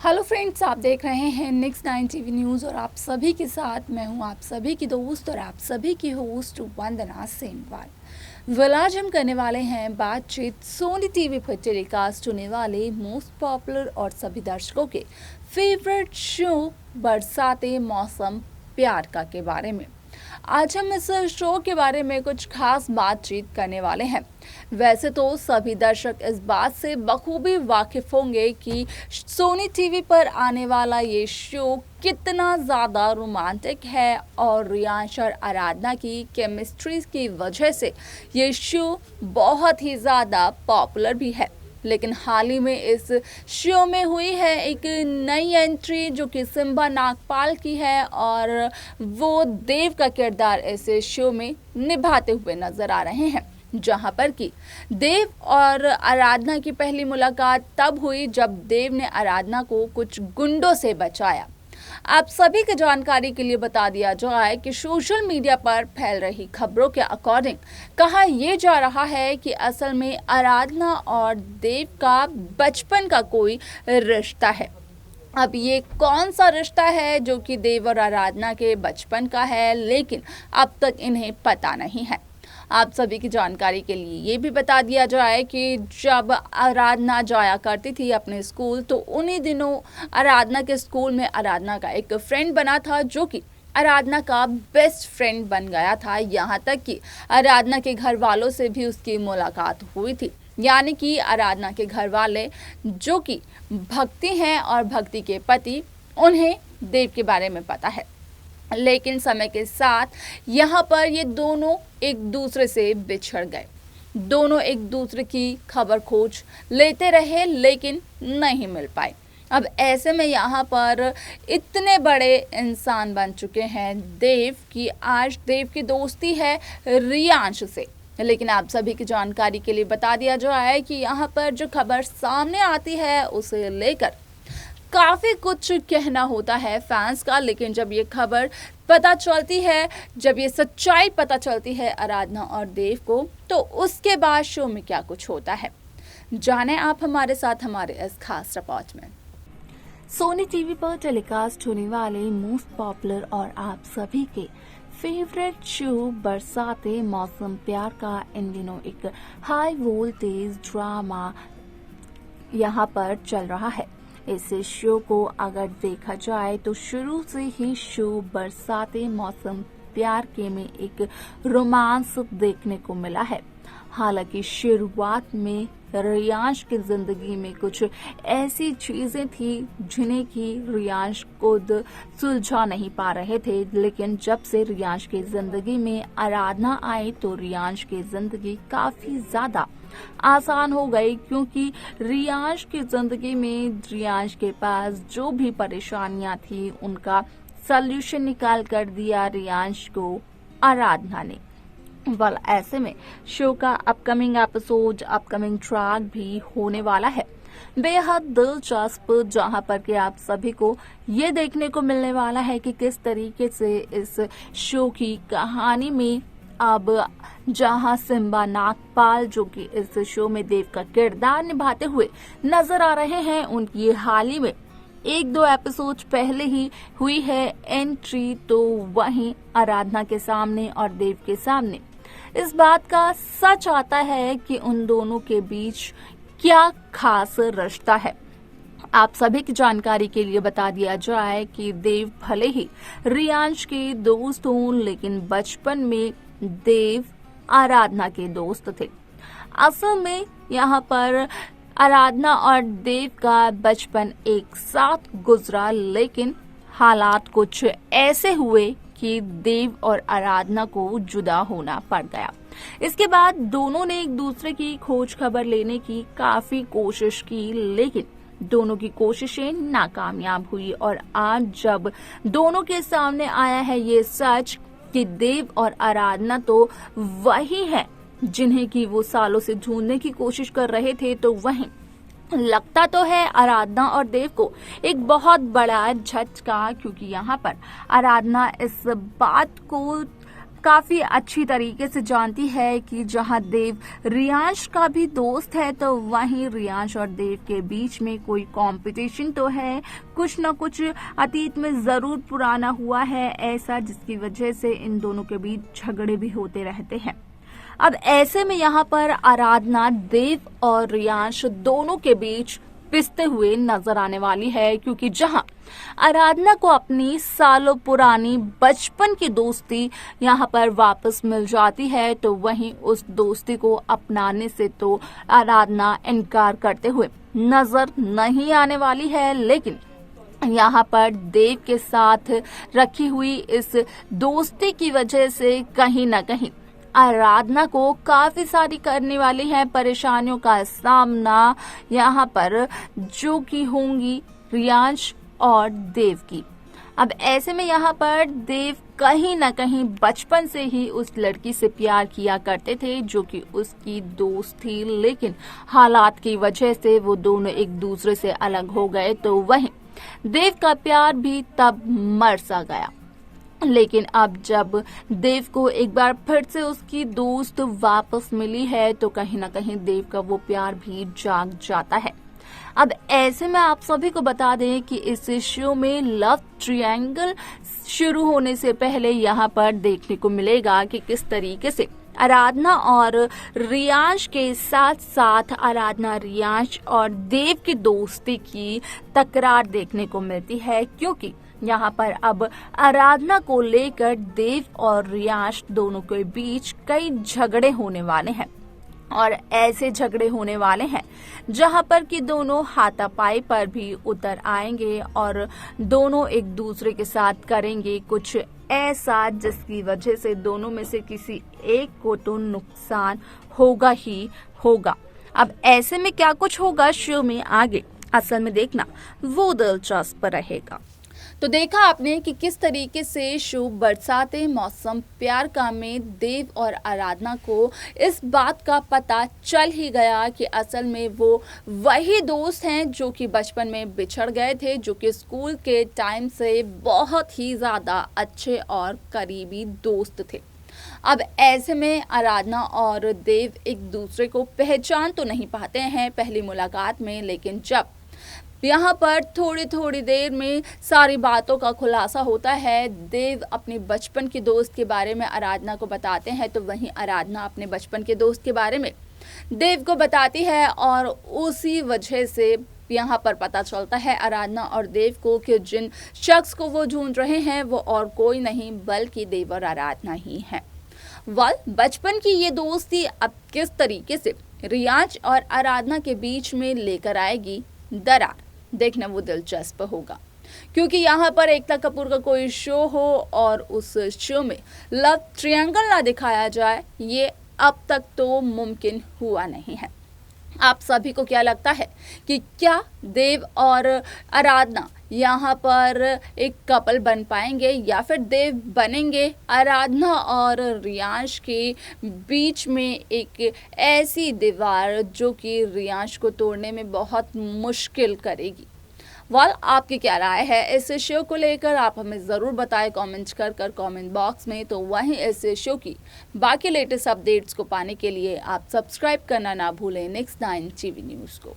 Hello friends, आप देख रहे हैं नेक्स्ट 9 टीवी न्यूज़ और आप सभी के साथ मैं हूं आप सभी की दोस्त और आप सभी की होस्ट वंदना सेनवाल। वेल, आज हम करने वाले हैं बातचीत सोनी टीवी पर टेलीकास्ट होने वाले मोस्ट पॉपुलर और सभी दर्शकों के फेवरेट शो बरसाते मौसम प्यार का के बारे में। आज हम इस शो के बारे में कुछ खास बातचीत करने वाले हैं। वैसे तो सभी दर्शक इस बात से बखूबी वाकिफ होंगे कि सोनी टीवी पर आने वाला ये शो कितना ज़्यादा रोमांटिक है और रियांश और आराधना की केमिस्ट्री की वजह से ये शो बहुत ही ज़्यादा पॉपुलर भी है। लेकिन हाल ही में इस शो में हुई है एक नई एंट्री जो कि सिम्बा नागपाल की है और वो देव का किरदार इस शो में निभाते हुए नजर आ रहे हैं। जहां पर कि देव और आराधना की पहली मुलाकात तब हुई जब देव ने आराधना को कुछ गुंडों से बचाया। आप सभी की जानकारी के लिए बता दिया जाए कि सोशल मीडिया पर फैल रही खबरों के अकॉर्डिंग कहा यह जा रहा है कि असल में आराधना और देव का बचपन का कोई रिश्ता है। अब ये कौन सा रिश्ता है जो कि देव और आराधना के बचपन का है, लेकिन अब तक इन्हें पता नहीं है। आप सभी की जानकारी के लिए ये भी बता दिया जाए कि जब आराधना जाया करती थी अपने स्कूल, तो उन्हीं दिनों आराधना के स्कूल में आराधना का एक फ्रेंड बना था जो कि आराधना का बेस्ट फ्रेंड बन गया था। यहाँ तक कि आराधना के घर वालों से भी उसकी मुलाकात हुई थी। यानी कि आराधना के घर वाले जो कि भक्ति हैं और भक्ति के पति, उन्हें देव के बारे में पता है। लेकिन समय के साथ यहाँ पर ये दोनों एक दूसरे से बिछड़ गए। दोनों एक दूसरे की खबर खोज लेते रहे लेकिन नहीं मिल पाए। अब ऐसे में यहाँ पर इतने बड़े इंसान बन चुके हैं देव की आज देव की दोस्ती है रियांश से। लेकिन आप सभी की जानकारी के लिए बता दिया जाए कि यहाँ पर जो खबर सामने आती है उसे लेकर काफ़ी कुछ कहना होता है फैंस का। लेकिन जब ये खबर पता चलती है, जब ये सच्चाई पता चलती है आराधना और देव को, तो उसके बाद शो में क्या कुछ होता है, जाने आप हमारे साथ हमारे इस खास रिपोर्ट में। सोनी टीवी पर टेलीकास्ट होने वाले मोस्ट पॉपुलर और आप सभी के फेवरेट शो बरसाते मौसम प्यार का इन दिनों एक हाई वोल्टेज ड्रामा यहाँ पर चल रहा है। इस शो को अगर देखा जाए तो शुरू से ही शो बरसाते मौसम प्यार के में एक रोमांस देखने को मिला है। हालांकि शुरुआत में रियांश की जिंदगी में कुछ ऐसी चीजें थी जिन्हें कि रियांश खुद सुलझा नहीं पा रहे थे। लेकिन जब से रियांश की जिंदगी में आराधना आई तो रियांश की जिंदगी काफी ज्यादा आसान हो गई, क्योंकि रियांश की जिंदगी में रियांश के पास जो भी परेशानियां थी उनका सल्यूशन निकाल कर दिया रियांश को आराधना ने। ऐसे में शो का अपकमिंग एपिसोड, अपकमिंग ट्रैक भी होने वाला है बेहद दिलचस्प, जहां पर कि आप सभी को ये देखने को मिलने वाला है कि किस तरीके से इस शो की कहानी में अब जहां सिम्बा नागपाल जो कि इस शो में देव का किरदार निभाते हुए नजर आ रहे हैं, उनकी हाल ही में एक दो एपिसोड पहले ही हुई है एंट्री, तो वहीं आराधना के सामने और देव के सामने इस बात का सच आता है कि उन दोनों के बीच क्या खास रिश्ता है। आप सभी की जानकारी के लिए बता दिया जाए कि देव भले ही रियांश के दोस्त हों, लेकिन बचपन में देव आराधना के दोस्त थे। असल में यहाँ पर आराधना और देव का बचपन एक साथ गुजरा, लेकिन हालात कुछ ऐसे हुए कि देव और आराधना को जुदा होना पड़ गया। इसके बाद दोनों ने एक दूसरे की खोज खबर लेने की काफी कोशिश की, लेकिन दोनों की कोशिशें नाकामयाब हुई। और आज जब दोनों के सामने आया है ये सच कि देव और आराधना तो वही है जिन्हें कि वो सालों से ढूंढने की कोशिश कर रहे थे, तो वहीं लगता तो है आराधना और देव को एक बहुत बड़ा झटका, क्योंकि यहाँ पर आराधना इस बात को काफी अच्छी तरीके से जानती है कि जहां देव रियांश का भी दोस्त है तो वहीं रियांश और देव के बीच में कोई कंपटीशन तो है, कुछ न कुछ अतीत में जरूर पुराना हुआ है ऐसा, जिसकी वजह से इन दोनों के बीच झगड़े भी होते रहते हैं। अब ऐसे में यहाँ पर आराधना देव और रियांश दोनों के बीच पिसते हुए नजर आने वाली है, क्योंकि जहां आराधना को अपनी सालों पुरानी बचपन की दोस्ती यहाँ पर वापस मिल जाती है तो वहीं उस दोस्ती को अपनाने से तो आराधना इनकार करते हुए नजर नहीं आने वाली है। लेकिन यहाँ पर देव के साथ रखी हुई इस दोस्ती की वजह से कहीं न कहीं आराधना को काफी सारी करने वाली है परेशानियों का सामना यहाँ पर, जो कि होंगी रियांश और देव की। अब ऐसे में यहाँ पर देव कहीं न कहीं बचपन से ही उस लड़की से प्यार किया करते थे जो कि उसकी दोस्त थी, लेकिन हालात की वजह से वो दोनों एक दूसरे से अलग हो गए तो वहीं देव का प्यार भी तब मर सा गया। लेकिन अब जब देव को एक बार फिर से उसकी दोस्त वापस मिली है तो कहीं ना कहीं देव का वो प्यार भी जाग जाता है। अब ऐसे में आप सभी को बता दें कि इस शो में लव ट्रायंगल शुरू होने से पहले यहाँ पर देखने को मिलेगा कि किस तरीके से आराधना और रियांश के साथ साथ आराधना रियांश और देव की दोस्ती की तकरार देखने को मिलती है, क्योंकि यहाँ पर अब आराधना को लेकर देव और रियांश दोनों के बीच कई झगड़े होने वाले हैं और ऐसे झगड़े होने वाले हैं जहां पर कि दोनों हाथापाई पर भी उतर आएंगे और दोनों एक दूसरे के साथ करेंगे कुछ ऐसा जिसकी वजह से दोनों में से किसी एक को तो नुकसान होगा ही होगा। अब ऐसे में क्या कुछ होगा शो में आगे असल में देखना वो दिलचस्प रहेगा। तो देखा आपने कि किस तरीके से शो बरसाते मौसम प्यार का में देव और आराधना को इस बात का पता चल ही गया कि असल में वो वही दोस्त हैं जो कि बचपन में बिछड़ गए थे, जो कि स्कूल के टाइम से बहुत ही ज़्यादा अच्छे और करीबी दोस्त थे। अब ऐसे में आराधना और देव एक दूसरे को पहचान तो नहीं पाते हैं पहली मुलाकात में, लेकिन जब यहाँ पर थोड़ी थोड़ी देर में सारी बातों का खुलासा होता है, देव अपने बचपन के दोस्त के बारे में आराधना को बताते हैं तो वहीं आराधना अपने बचपन के दोस्त के बारे में देव को बताती है और उसी वजह से यहाँ पर पता चलता है आराधना और देव को कि जिन शख्स को वो ढूंढ रहे हैं वो और कोई नहीं बल्कि देव और आराधना ही है। बचपन की ये दोस्ती अब किस तरीके से रियांश और आराधना के बीच में लेकर आएगी दरार, देखना वो दिलचस्प होगा, क्योंकि यहाँ पर एकता कपूर का कोई शो हो और उस शो में लव ट्रायंगल ना दिखाया जाए ये अब तक तो मुमकिन हुआ नहीं है। आप सभी को क्या लगता है कि क्या देव और आराधना यहाँ पर एक कपल बन पाएंगे या फिर देव बनेंगे आराधना और रियांश के बीच में एक ऐसी दीवार जो कि रियांश को तोड़ने में बहुत मुश्किल करेगी। आपकी क्या राय है इस शो को लेकर, आप हमें ज़रूर बताएं कमेंट कर कमेंट बॉक्स में। तो वहीं इस शो की बाकी लेटेस्ट अपडेट्स को पाने के लिए आप सब्सक्राइब करना ना भूलें नेक्स्ट 9 टीवी न्यूज़ को।